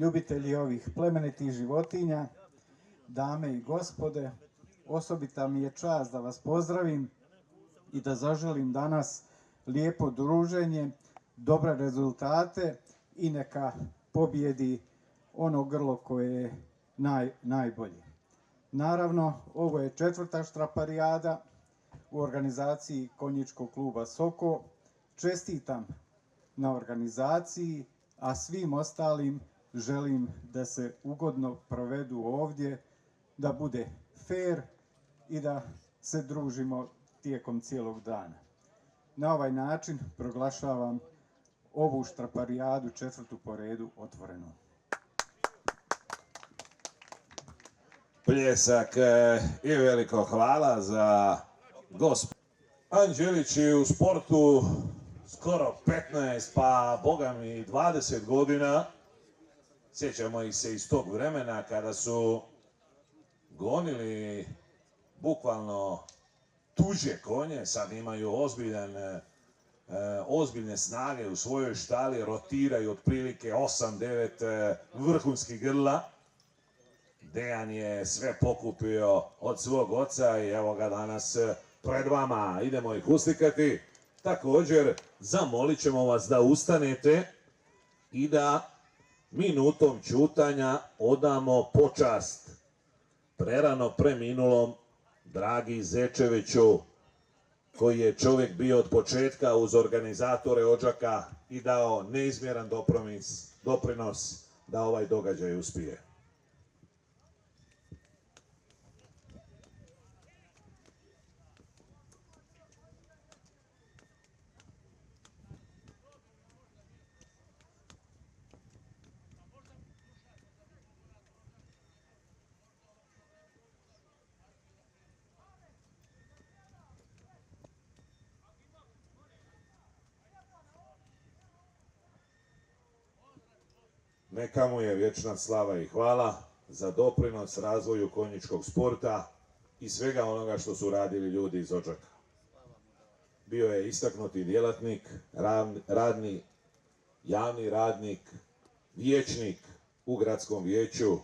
ljubitelji ovih plemenitih životinja, dame i gospode, osobita mi je čast da vas pozdravim i da zaželim danas lijepo druženje, dobre rezultate i neka pobjedi ono grlo koje je najbolje. Naravno, ovo je 4. štraparijada u organizaciji Konjičkog kluba Soko. Čestitam na organizaciji, a svim ostalim želim da se ugodno provedu ovdje, da bude fer i da se družimo tijekom cijelog dana. Na ovaj način proglašavam ovu štraparijadu 4. po redu otvorenom. Pljesak i veliko hvala za gospod Anđelić je u sportu skoro 15, pa boga mi 20 godina. Sjećamo ih se iz tog vremena kada su gonili bukvalno tuđe konje, sad imaju ozbiljne snage u svojoj štali, rotiraju otprilike 8-9 vrhunskih grla. Dejan je sve pokupio od svog oca i evo ga danas pred vama. Idemo ih uslikati. Također zamolit ćemo vas da ustanete i da minutom ćutanja odamo počast prerano preminulom Dragi Zečeviću, koji je čovjek bio od početka uz organizatore Odžaka i dao neizmjeran doprinos da ovaj događaj uspije. Neka mu je vječna slava i hvala za doprinos razvoju konjičkog sporta i svega onoga što su radili ljudi iz Odžaka. Bio je istaknuti djelatnik, javni radnik, vijećnik u gradskom vijeću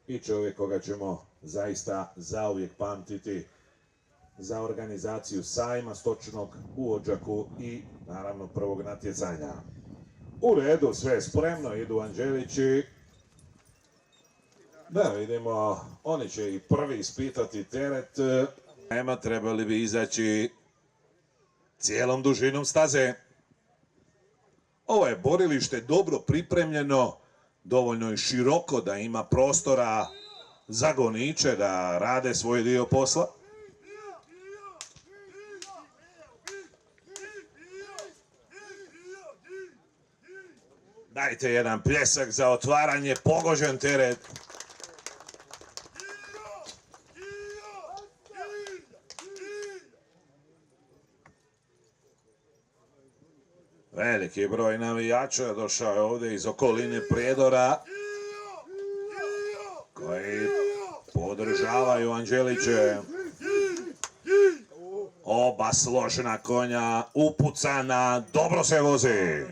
i čovjek koga ćemo zaista zauvijek pamtiti za organizaciju sajma stočnog u Odžaku i naravno prvog natjecanja. U redu, sve je spremno, idu Anđelići. Da vidimo, oni će i prvi ispitati teret. Trebali bi izaći cijelom dužinom staze. Ovo je borilište dobro pripremljeno, dovoljno je široko da ima prostora za goniče da rade svoj dio posla. Dajte jedan pljesak za otvaranje, pogođen teret. Veliki broj navijača došao je ovdje iz okoline Prijedora, koji podržavaju Anđeliće. Oba složna konja, upucana, dobro se vozi.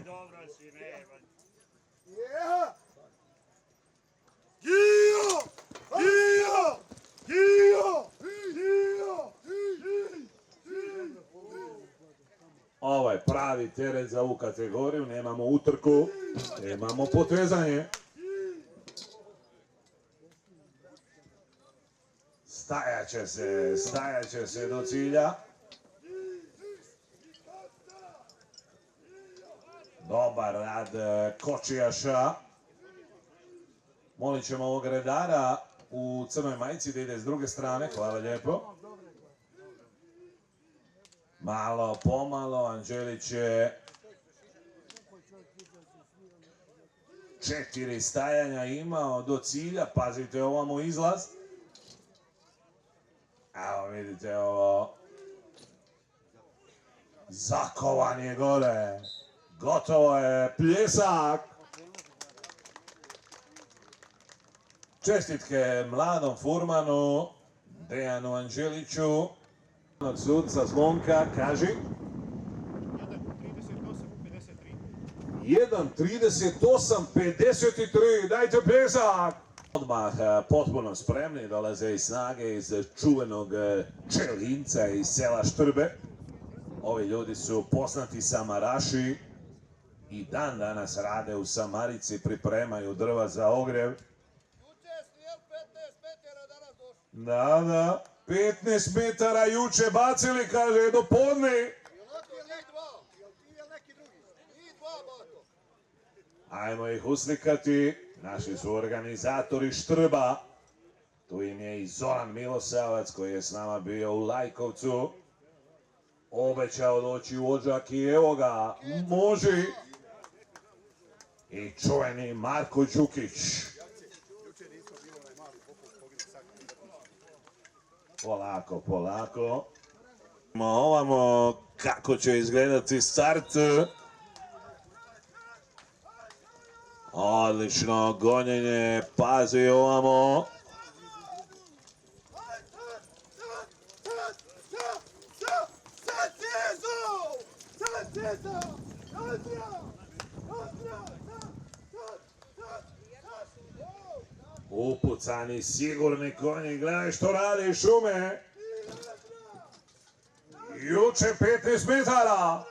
Ovo je pravi teret za ovu kategoriju, nemamo utrku, nemamo potezanje. Stajat će se do cilja. Dobar rad kočijaša. Molit ćemo ovog redara u crnoj majici da ide s druge strane, hvala lijepo. Malo pomalo, Anđelić je 4 stajanja imao do cilja, pazite ovamo izlaz. Evo vidite ovo. Zakovan je gore. Gotovo je, pljesak. Čestitke mladom furmanu Dejanu Anđeliću. Sudca Zvonka, kaži. 1:38:53, dajte pljesak! Odmah potpuno spremni, dolaze i snage iz čuvenog Čelinca iz sela Štrbe. Ovi ljudi su poznati samaraši i dan danas rade u Samarici, pripremaju drva za ogrjev. Da, 15 metara juče bacili, kaže, do podne. Ajmo ih uslikati, naši su organizatori Štrba. Tu im je i Zoran Milosavac koji je s nama bio u Lajkovcu. Obećao doći u Odžak i evo ga, može. I čuveni Marko Đukić. Polako. Ovamo kako će izgledati start. Odlično gonjenje, pazi ovamo. Upucani, sigurni konji, gledaj što radi Šume. Juče 15 metara.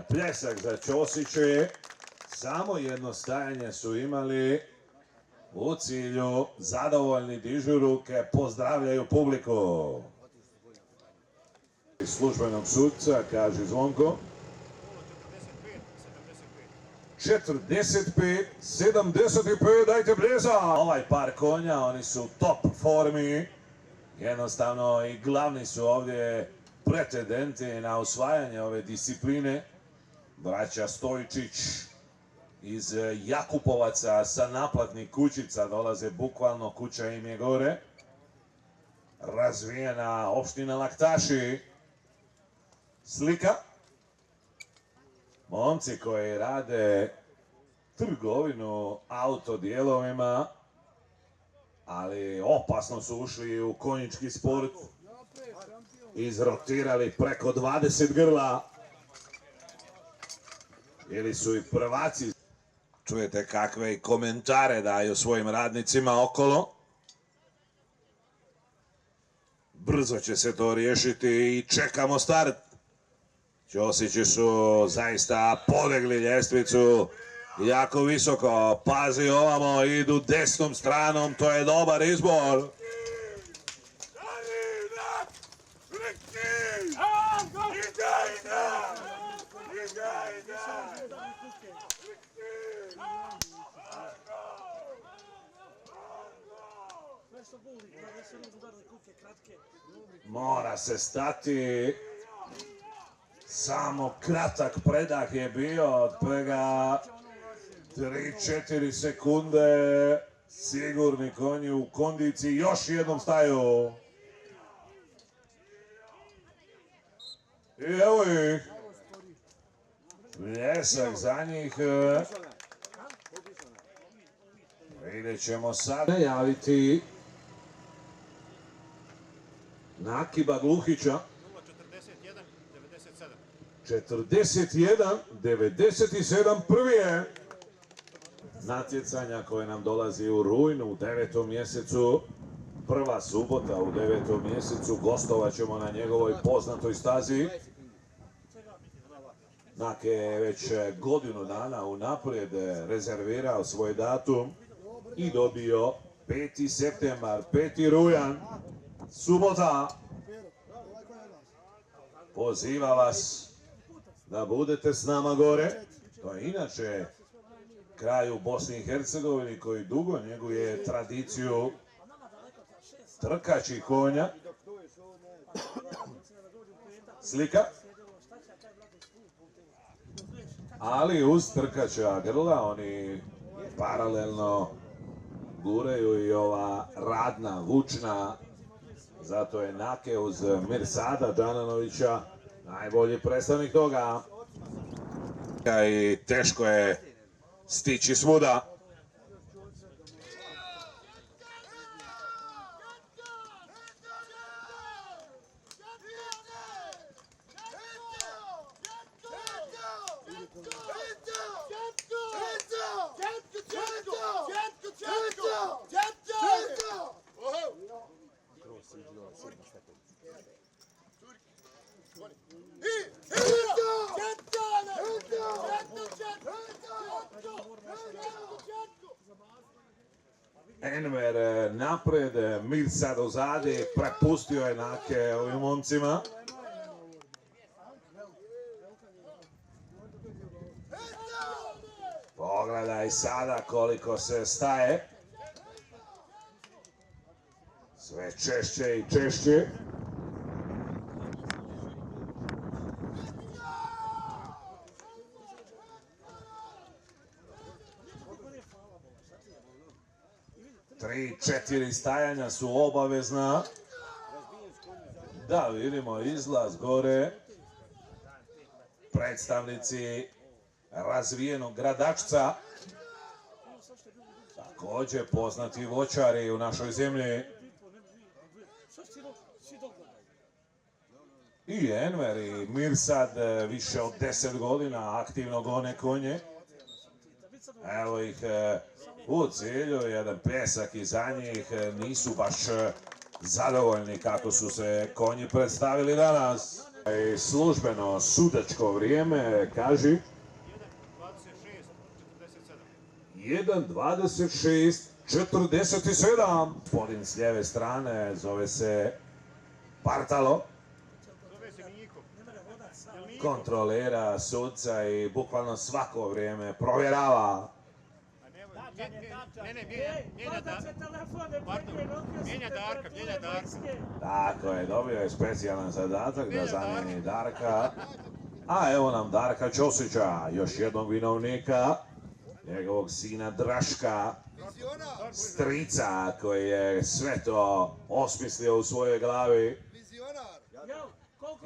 Pljesak za Ćosiće. Samo jedno stajanje su imali u cilju, zadovoljni dižu ruke, pozdravljaju publiku. Službenog sudca, kaže Zvonko. 45-75, dajte pljesak! Ovaj par konja, oni su u top formi. Jednostavno i glavni su ovdje pretendenti na osvajanje ove discipline. Braća Stojčić iz Jakupovaca sa naplatnih kućica dolaze, bukvalno kuća im je gore. Razvijena opština Laktaši. Slika. Momci koji rade trgovinu autodijelovima, ali opasno su ušli u konjički sport. Izrotirali preko 20 grla. Ili su i prvaci. Čujete kakve komentare daju svojim radnicima okolo. Brzo će se to riješiti i čekamo start. Ćosići su zaista podigli ljestvicu jako visoko. Pazi ovamo, idu desnom stranom, to je dobar izbor. Mora se stati. Samo kratak predah je bio, od prega 3-4 sekunde. Sigurni konji u kondiciji, još jednom staju. I evo ih. Pljesak za njih. Vidjet ćemo sad javiti Nakiba Gluhića. 41-97 prvi je. Natjecanja koje nam dolazi u rujnu u 9. mjesecu. Prva subota u 9. mjesecu. Gostovat ćemo na njegovoj poznatoj stazi. Nak je već godinu dana unaprijed rezervirao svoj datum i dobio 5. septembar, 5. rujan, subota. Poziva vas da budete s nama gore. To je inače kraj u Bosni i Hercegovini koji dugo njeguje tradiciju trkačih konja. Slika. Ali uz trkača grla oni paralelno guraju i ova radna, vučna. Zato je Nake uz Mirsada Đananovića najbolji predstavnik toga. I teško je stići svuda. Enver napred, Mirsad ozadi, prepustio je Nake ovim momcima. Pogledaj sada koliko se staje. Sve češće i češće. Tri, četiri stajanja su obavezna. Da vidimo izlaz gore. Predstavnici razvijenog gradačca. Također poznati voćari u našoj zemlji. I Enver i Mirsad više od 10 godina aktivno gone konje. Evo ih u cilju, jedan pesak iza njih, nisu baš zadovoljni kako su se konji predstavili danas. I službeno sudačko vrijeme kaži 1:26:47. Gospodin s lijeve strane zove se Partalo. Kontrolira sudca i bukvalno svako vrijeme provjerava. Mijenja Darka. Tako je, dobio je specijalan zadatak da zamijeni Darka. A evo nam Darka Ćosića, još jednog vinovnika, njegovog sina Draška, strica koji je sve to osmislio u svojoj glavi.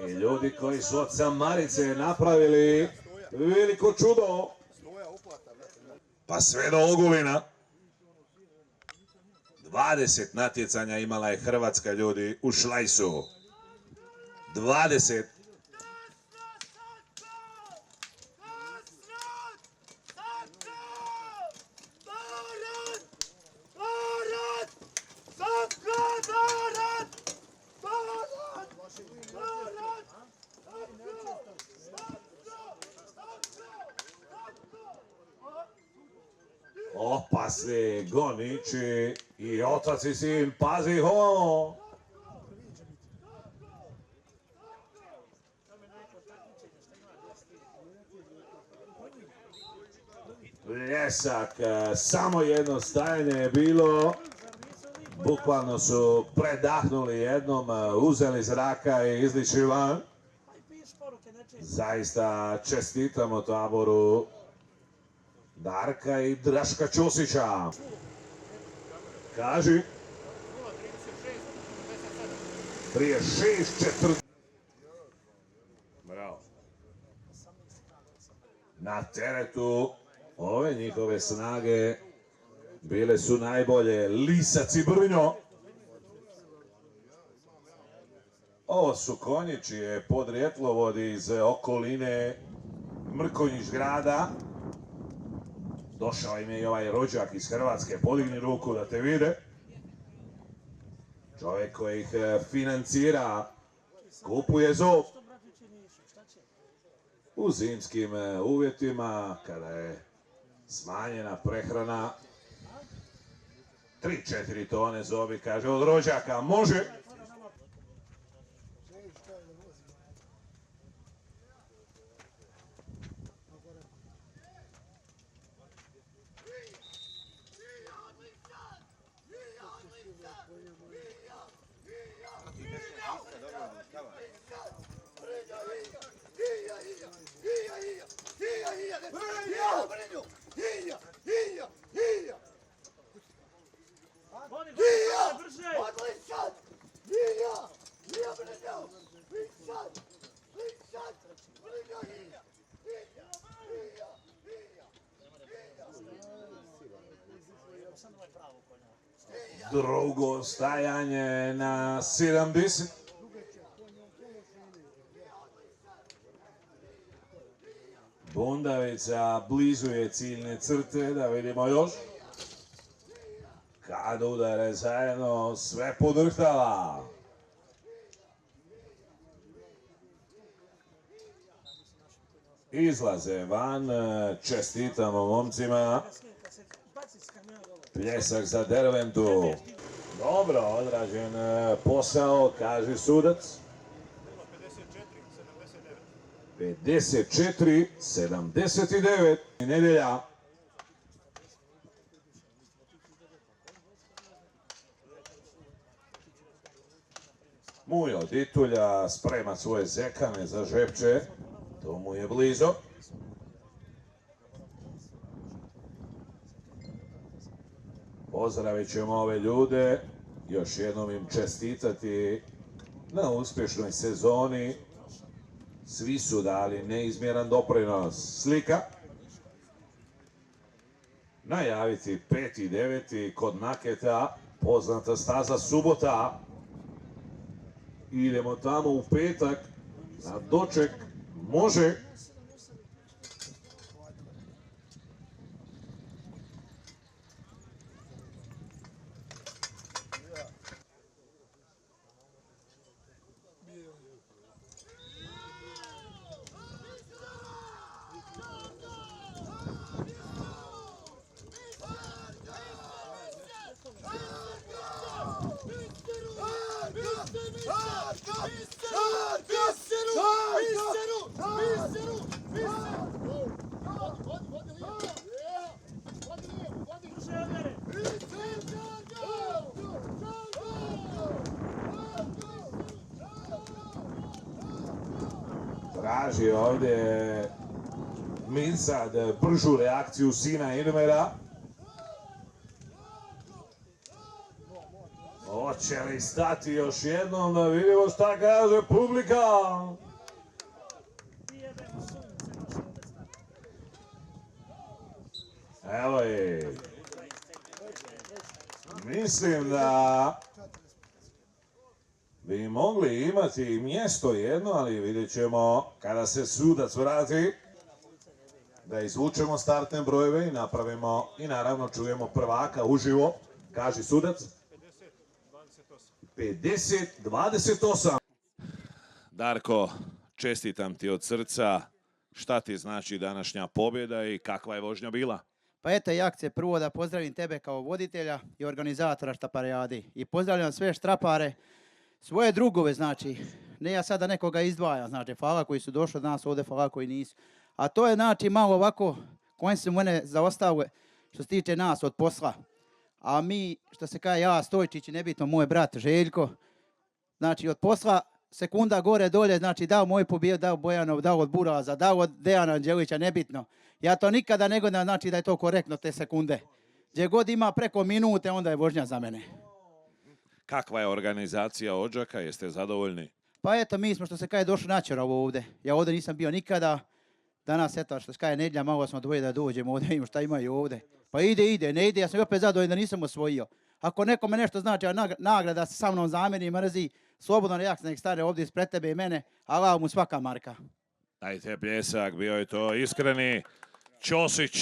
I ljudi koji su od Samarice napravili veliko čudo. Pa sve do Ogulina. 20 natjecanja imala je Hrvatska, ljudi, u šlajsu. 20. Opasni goniči i otac i sin, pazi ho! Ljesak, samo jedno stajanje je bilo. Bukvalno su predahnuli jednom, uzeli zraka i izličili van. Zaista čestitamo taboru Darka i Draška Ćosića. Kaži. Prije 6:40. Bravo. Na teretu ove njihove snage bile su najbolje Lisac i Brnjo. Ovo su konji čije podrijetlo vodi iz okoline Mrkonjić grada. Došao im je i ovaj rođak iz Hrvatske, podigni ruku da te vide. Čovjek koji ih financira, kupuje zob. U zimskim uvjetima, kada je smanjena prehrana, 3-4 tone zobi, kaže, od rođaka može. Drugo stajanje na 70. Bundavica blizu je ciljne crte, da vidimo još. Kad udare zajedno, sve podrhtava. Izlaze van, čestitamo momcima. Pljesak za Derventu. Dobro odrađen posao, kaže sudac. 54-79. Nedjelja. Mujo Ditulja sprema svoje zekane za Žepče. To mu je blizo. Pozdravit ćemo ove ljude. Još jednom im čestitati na uspješnoj sezoni. Svi su dali neizmjeran doprinos. Slika. Najaviti 5.9. kod Naketa. Poznata staza Subota. Idemo tamo u petak na doček. Može. Traži ovdje Minsad bržu reakciju sina Ilmera. Hoće li stati još jednom da vidimo šta kaže publika? Evo je. Mislim da bi mogli imati mjesto jedno, ali vidjet ćemo kada se sudac vrati da izvučemo startne brojeve i napravimo i naravno čujemo prvaka uživo, kaže sudac. 50-28. Darko, čestitam ti od srca. Šta ti znači današnja pobjeda i kakva je vožnja bila? Pa eto i akcije, prvo da pozdravim tebe kao voditelja i organizatora štaparijadi. I pozdravljam sve štrapare, svoje drugove, znači, ne ja sada nekoga izdvajam, znači, hvala koji su došli od nas ovdje, hvala koji nisu. A to je, znači, malo ovako, koji su mene zaostale, što se tiče nas od posla. A mi, što se kaže, ja, Stojčić i nebitno moj brat Željko, znači, od posla, sekunda gore, dolje, znači, dao moj pobijed, dao Bojanov, dao od Buraza, dao od Dejana Anđelića, nebitno. Ja to nikada ne gledam, znači da je to korektno te sekunde. Gdje god ima preko minute, onda je vožnja za mene. Kakva je organizacija Odžaka, jeste zadovoljni? Pa eto, mi smo, što se kaže, došli načerovo ovdje. Ja ovdje nisam bio nikada. Danas, eto, što se kaže, nedjelja, malo smo dvoje da dođemo ovdje, vidimo šta imaju ovdje. Pa ide, ne ide, ja sam opet zadovoljan da nisam osvojio. Ako nekome nešto znači, a nagrada se sa mnom zamjeri, mrzi, slobodno jak nek stane ovdje ispred tebe i mene, a mu svaka marka. Dajte pljesak, bio je to iskreni Ćosić.